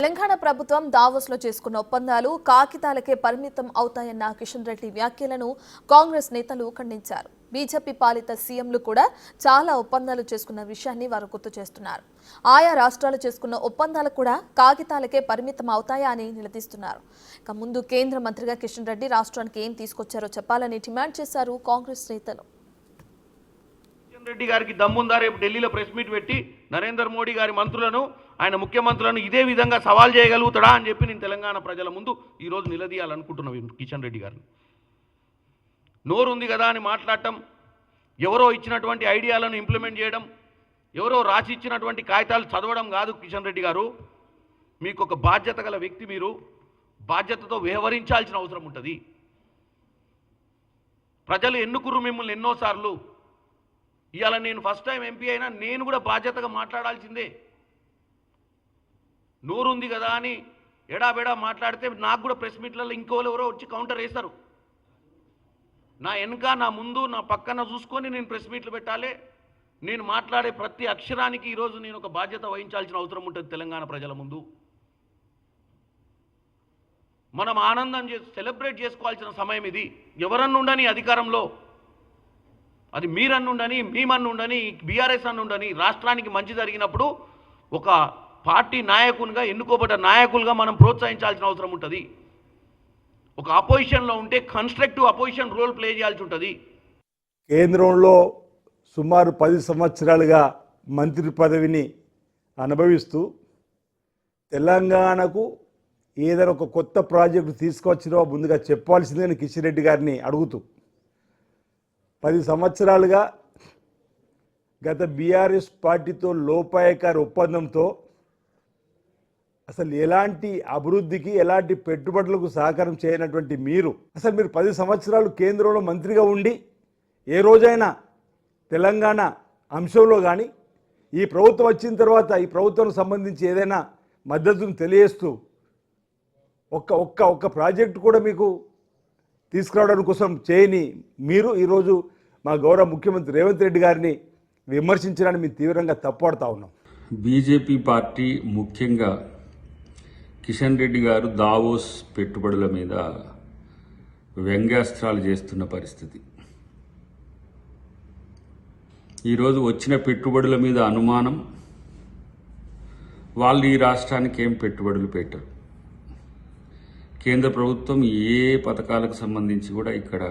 తెలంగాణ ప్రభుత్వం దావోస్లో చేసుకున్న ఒప్పందాలు కాగితాలకే పరిమితం అవుతాయన్న కిషన్ రెడ్డి వ్యాఖ్యలను కాంగ్రెస్ నేతలు ఖండించారు. బీజేపీ పాలిత సీఎంలు కూడా చాలా ఒప్పందాలు చేసుకున్న విషయాన్ని వారు గుర్తు చేస్తున్నారు. ఆయా రాష్ట్రాలు చేసుకున్న ఒప్పందాలు కూడా కాగితాలకే పరిమితం అవుతాయా అని నిలదీస్తున్నారు. ఇక ముందు కేంద్ర మంత్రిగా కిషన్ రెడ్డి రాష్ట్రానికి ఏం తీసుకొచ్చారో చెప్పాలని డిమాండ్ చేశారు కాంగ్రెస్ నేతలు. రెడ్డి గారికి దమ్ముందా రేపు ఢిల్లీలో ప్రెస్ మీట్ పెట్టి నరేంద్ర మోడీ గారి మంత్రులను ఆయన ముఖ్యమంత్రులను ఇదే విధంగా సవాల్ చేయగలుగుతాడా అని చెప్పి నేను తెలంగాణ ప్రజల ముందు ఈరోజు నిలదీయాలనుకుంటున్నాను. కిషన్ రెడ్డి గారిని నోరు ఉంది కదా అని మాట్లాడటం, ఎవరో ఇచ్చినటువంటి ఐడియాలను ఇంప్లిమెంట్ చేయడం, ఎవరో రాసి ఇచ్చినటువంటి కాగితాలు చదవడం కాదు. కిషన్ రెడ్డి గారు, మీకు ఒక బాధ్యత గల వ్యక్తి, మీరు బాధ్యతతో వ్యవహరించాల్సిన అవసరం ఉంటుంది. ప్రజలు ఎన్నుకుర్రు మిమ్మల్ని ఎన్నోసార్లు. ఇవాళ నేను ఫస్ట్ టైం ఎంపీ అయినా నేను కూడా బాధ్యతగా మాట్లాడాల్సిందే. నోరుంది కదా అని ఎడాబెడా మాట్లాడితే నాకు కూడా ప్రెస్ మీట్లలో ఇంకోవరెవరో వచ్చి కౌంటర్ వేస్తారు. నా వెనుక, నా ముందు, నా పక్కన చూసుకొని నేను ప్రెస్ మీట్లు పెట్టాలి. నేను మాట్లాడే ప్రతి అక్షరానికి ఈరోజు నేను ఒక బాధ్యత వహించాల్సిన అవసరం ఉంటుంది తెలంగాణ ప్రజల ముందు. మనం ఆనందం సెలబ్రేట్ చేసుకోవాల్సిన సమయం ఇది. ఎవరన్నుండని అధికారంలో, అది మీరన్నుండని, మేమన్నుండని, బీఆర్ఎస్ అన్నుండని, రాష్ట్రానికి మంచి జరిగినప్పుడు ఒక పార్టీ నాయకునిగా, ఎన్నుకోబడ్డ నాయకులుగా మనం ప్రోత్సహించాల్సిన అవసరం ఉంటుంది. ఒక అపోజిషన్లో ఉంటే కన్స్ట్రక్టివ్ అపోజిషన్ రోల్ ప్లే చేయాల్సి ఉంటుంది. కేంద్రంలో సుమారు 10 సంవత్సరాలుగా మంత్రి పదవిని అనుభవిస్తూ తెలంగాణకు ఏదైనా ఒక కొత్త ప్రాజెక్టు తీసుకొచ్చినో ముందుగా చెప్పాల్సిందని కిషన్ రెడ్డి గారిని అడుగుతూ 10 సంవత్సరాలుగా గత బీఆర్ఎస్ పార్టీతో లోపాయకార ఒప్పందంతో అసలు ఎలాంటి అభివృద్ధికి, ఎలాంటి పెట్టుబడులకు సహకారం చేయనటువంటి మీరు 10 సంవత్సరాలు కేంద్రంలో మంత్రిగా ఉండి ఏ రోజైనా తెలంగాణ అంశంలో కానీ ఈ ప్రభుత్వం వచ్చిన తర్వాత ఈ ప్రభుత్వానికి సంబంధించి ఏదైనా మద్దతును తెలియజేస్తూ ఒక్క ప్రాజెక్టు కూడా మీకు తీసుకురావడానికి కోసం చేయని మీరు ఈరోజు మా గౌరవ ముఖ్యమంత్రి రేవంత్ రెడ్డి గారిని విమర్శించడానికి మేము తీవ్రంగా తప్పుపడతా ఉన్నాం. బీజేపీ పార్టీ ముఖ్యంగా కిషన్ రెడ్డి గారు దావోస్ పెట్టుబడుల మీద వ్యంగ్యాస్త్రాలు చేస్తున్న పరిస్థితి. ఈరోజు వచ్చిన పెట్టుబడుల మీద అనుమానం, వాళ్ళు ఈ రాష్ట్రానికి ఏం పెట్టుబడులు పెట్టరు. కేంద్ర ప్రభుత్వం ఏ పథకాలకు సంబంధించి కూడా ఇక్కడ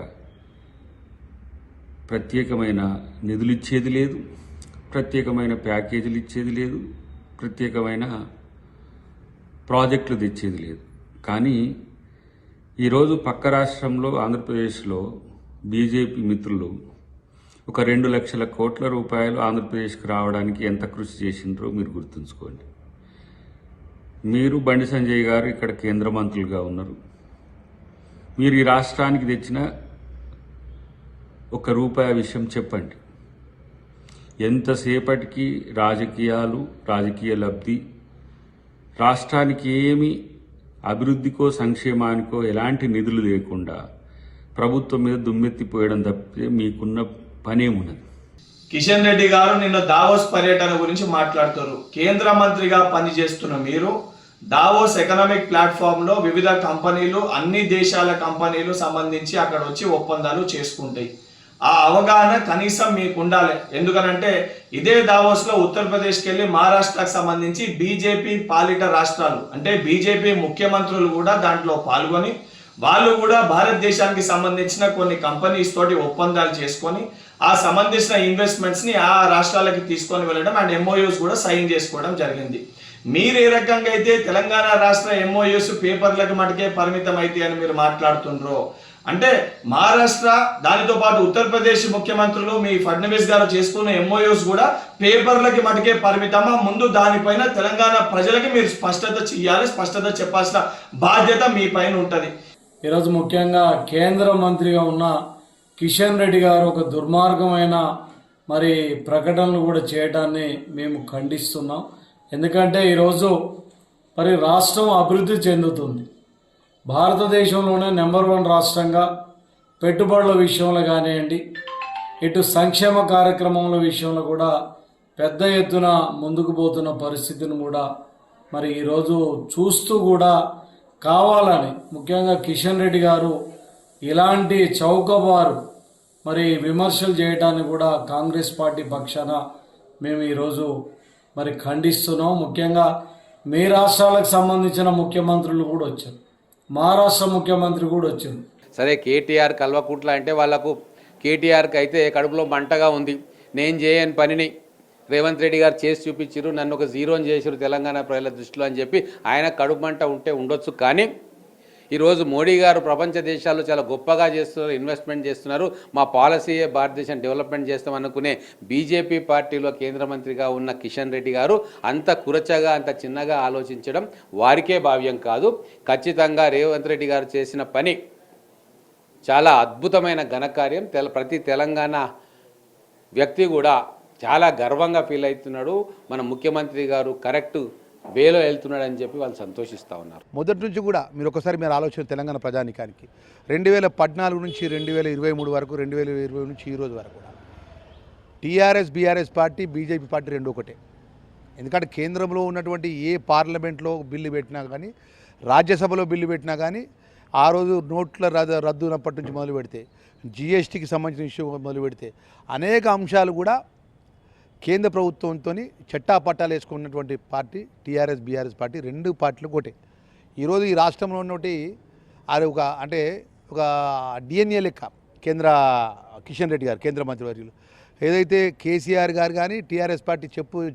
ప్రత్యేకమైన నిధులు ఇచ్చేది లేదు, ప్రత్యేకమైన ప్యాకేజీలు ఇచ్చేది లేదు, ప్రత్యేకమైన ప్రాజెక్టులు తెచ్చేది లేదు. కానీ ఈరోజు పక్క రాష్ట్రంలో ఆంధ్రప్రదేశ్లో బీజేపీ మిత్రులు ఒక 2 లక్షల కోట్ల రూపాయలు ఆంధ్రప్రదేశ్కి రావడానికి ఎంత కృషి చేసిండ్రో మీరు గుర్తుంచుకోండి. మీరు బండి సంజయ్ గారు ఇక్కడ కేంద్ర మంత్రులుగా ఉన్నారు. మీరు ఈ రాష్ట్రానికి తెచ్చిన ₹1 విషయం చెప్పండి. ఎంతసేపటికి రాజకీయ లబ్ధి, రాష్ట్రానికి ఏమి అభివృద్ధికో సంక్షేమానికో ఎలాంటి నిధులు లేకుండా ప్రభుత్వం మీద దుమ్మెత్తిపోయడం తప్పితే మీకున్న పనేమున్నది? కిషన్ రెడ్డి గారు నిన్న దావోస్ పర్యటన గురించి మాట్లాడుతారు. కేంద్ర మంత్రిగా పనిచేస్తున్న మీరు దావోస్ ఎకనామిక్ ప్లాట్ఫామ్ లో వివిధ కంపెనీలు, అన్ని దేశాల కంపెనీలు సంబంధించి అక్కడ వచ్చి ఒప్పందాలు చేసుకుంటాయి. ఆ అవగాహన కనీసం మీకు ఉండాలి. ఎందుకనంటే ఇదే దావోస్ లో ఉత్తరప్రదేశ్కి వెళ్ళి మహారాష్ట్రకు సంబంధించి బీజేపీ పాలిట రాష్ట్రాలు, అంటే బీజేపీ ముఖ్యమంత్రులు కూడా దాంట్లో పాల్గొని వాళ్ళు కూడా భారతదేశానికి సంబంధించిన కొన్ని కంపెనీస్ తోటి ఒప్పందాలు చేసుకొని ఆ సంబంధించిన ఇన్వెస్ట్మెంట్స్ ని ఆ రాష్ట్రాలకి తీసుకొని వెళ్ళడం అండ్ ఎంఓయూస్ కూడా సైన్ చేసుకోవడం జరిగింది. మీరు ఏ రకంగా అయితే తెలంగాణ రాష్ట్ర ఎంఓయూస్ పేపర్లకు మటుకే పరిమితం అయితే అని మీరు మాట్లాడుతుండ్రో, అంటే మహారాష్ట్ర దానితో పాటు ఉత్తరప్రదేశ్ ముఖ్యమంత్రులు మీ ఫడ్నవీస్ గారు చేసుకున్న ఎంఓయూస్ కూడా పేపర్లకి మటుకే పరిమితమా? ముందు దానిపైన తెలంగాణ ప్రజలకి మీరు స్పష్టత చెయ్యాలి, స్పష్టత చెప్పాల్సిన బాధ్యత మీ పైన ఉంటుంది. ఈరోజు ముఖ్యంగా కేంద్ర మంత్రిగా ఉన్న కిషన్ రెడ్డి గారు ఒక దుర్మార్గమైన ప్రకటనలు కూడా చేయడాన్ని మేము ఖండిస్తున్నాం. ఎందుకంటే ఈరోజు రాష్ట్రం అభివృద్ధి చెందుతుంది. భారతదేశంలోనే నెంబర్ 1 రాష్ట్రంగా పెట్టుబడుల విషయంలో కానివ్వండి, ఇటు సంక్షేమ కార్యక్రమాల విషయంలో కూడా పెద్ద ఎత్తున ముందుకు పోతున్న పరిస్థితిని కూడా మరి ఈరోజు చూస్తూ కూడా కావాలని ముఖ్యంగా కిషన్ రెడ్డి గారు ఇలాంటి చౌకబారు మరి విమర్శలు చేయడాన్ని కూడా కాంగ్రెస్ పార్టీ పక్షాన మేము ఈరోజు మరి ఖండిస్తున్నాం. ముఖ్యంగా మీ రాష్ట్రాలకు సంబంధించిన ముఖ్యమంత్రులు కూడా వచ్చారు, మహారాష్ట్ర ముఖ్యమంత్రి కూడా వచ్చారు. సరే కేటీఆర్ కల్వకుంట్ల అంటే వాళ్ళకు కేటీఆర్కి అయితే కడుపులో మంటగా ఉంది. నేను చేయని పనిని రేవంత్ రెడ్డి గారు చేసి చూపించారు, నన్ను ఒక జీరోని చేసారు తెలంగాణ ప్రజల దృష్టిలో అని చెప్పి ఆయన కడుపు మంట ఉంటే ఉండొచ్చు. కానీ ఈరోజు మోడీ గారు ప్రపంచ దేశాల్లో చాలా గొప్పగా చేస్తున్నారు, ఇన్వెస్ట్మెంట్ చేస్తున్నారు, మా పాలసీయే భారతదేశం డెవలప్మెంట్ చేస్తాం అనుకునే బీజేపీ పార్టీలో కేంద్ర మంత్రిగా ఉన్న కిషన్ రెడ్డి గారు అంత కురచగా అంత చిన్నగా ఆలోచించడం వారికే భావ్యం కాదు. ఖచ్చితంగా రేవంత్ రెడ్డి గారు చేసిన పని చాలా అద్భుతమైన ఘనకార్యం. ప్రతి తెలంగాణ వ్యక్తి కూడా చాలా గర్వంగా ఫీల్ అవుతున్నాడు. మన ముఖ్యమంత్రి గారు కరెక్ట్ వేలో వెళ్తున్నాడని చెప్పి వాళ్ళు సంతోషిస్తూ ఉన్నారు. మొదటి నుంచి కూడా మీరు ఒకసారి మీరు ఆలోచన తెలంగాణ ప్రజానికానికి 2014 నుంచి 2023 వరకు 2020 నుంచి ఈ రోజు వరకు కూడా TRS BRS party BJP party రెండు ఒకటే. ఎందుకంటే కేంద్రంలో ఉన్నటువంటి ఏ పార్లమెంట్లో బిల్లు పెట్టినా కానీ రాజ్యసభలో బిల్లు పెట్టినా కానీ ఆ రోజు నోట్ల రద్దునప్పటి నుంచి మొదలు పెడితే జిఎస్టీకి సంబంధించిన ఇష్యూ మొదలు పెడితే అనేక అంశాలు కూడా కేంద్ర ప్రభుత్వంతో చట్టాపట్టాలు వేసుకున్నటువంటి పార్టీ టీఆర్ఎస్ బీఆర్ఎస్ పార్టీ రెండు పార్టీలు ఒకటే. ఈరోజు ఈ రాష్ట్రంలో ఉన్నటి అది ఒక డిఎన్ఏ లెక్క కిషన్ రెడ్డి గారు కేంద్ర మంత్రివర్యులు ఏదైతే కేసీఆర్ గారు కానీ టీఆర్ఎస్ పార్టీ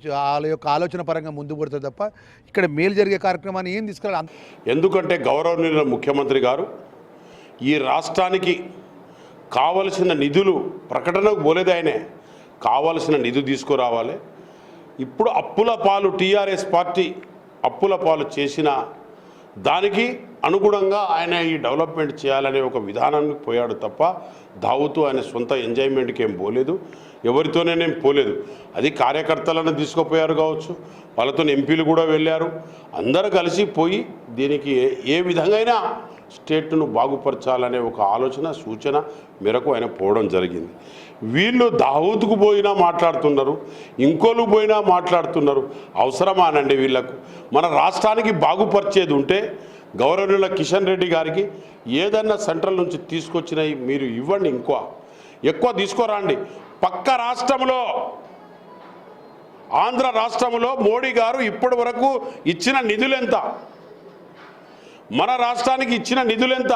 వాళ్ళ యొక్క ఆలోచన పరంగా ముందు పడుతుంది తప్ప ఇక్కడ మేలు జరిగే కార్యక్రమాన్ని ఏం తీసుకురాలి. ఎందుకంటే గౌరవనీయుల ముఖ్యమంత్రి గారు ఈ రాష్ట్రానికి కావలసిన నిధులు ప్రకటనకు పోలేదు, ఆయనే కావలసిన నిధులు తీసుకురావాలి. ఇప్పుడు అప్పుల పాలు టీఆర్ఎస్ పార్టీ అప్పుల పాలు చేసిన దానికి అనుగుణంగా ఆయన ఈ డెవలప్మెంట్ చేయాలనే ఒక విధానానికి పోయాడు తప్ప దావుతూ ఆయన సొంత ఎంజాయ్మెంట్కి ఏం పోలేదు, ఎవరితోనేం పోలేదు. అది కార్యకర్తలను తీసుకుపోయారు కావచ్చు, వాళ్ళతో ఎంపీలు కూడా వెళ్ళారు, అందరూ కలిసి పోయి దీనికి ఏ విధంగా స్టేట్ను బాగుపరచాలనే ఒక ఆలోచన సూచన మేరకు ఆయన పోవడం జరిగింది. వీళ్ళు దావూద్కు పోయినా మాట్లాడుతున్నారు, ఇంకోళ్ళు పోయినా మాట్లాడుతున్నారు. అవసరమానండి వీళ్లకు? మన రాష్ట్రానికి బాగుపరిచేది ఉంటే గౌరవనీయుల కిషన్ రెడ్డి గారికి ఏదన్నా సెంట్రల్ నుంచి తీసుకొచ్చినవి మీరు ఇవ్వండి, ఎక్కువ తీసుకురండి. పక్క రాష్ట్రంలో ఆంధ్ర రాష్ట్రంలో మోడీ గారు ఇప్పటి వరకు ఇచ్చిన నిధులెంత, మన రాష్ట్రానికి ఇచ్చిన నిధులెంత?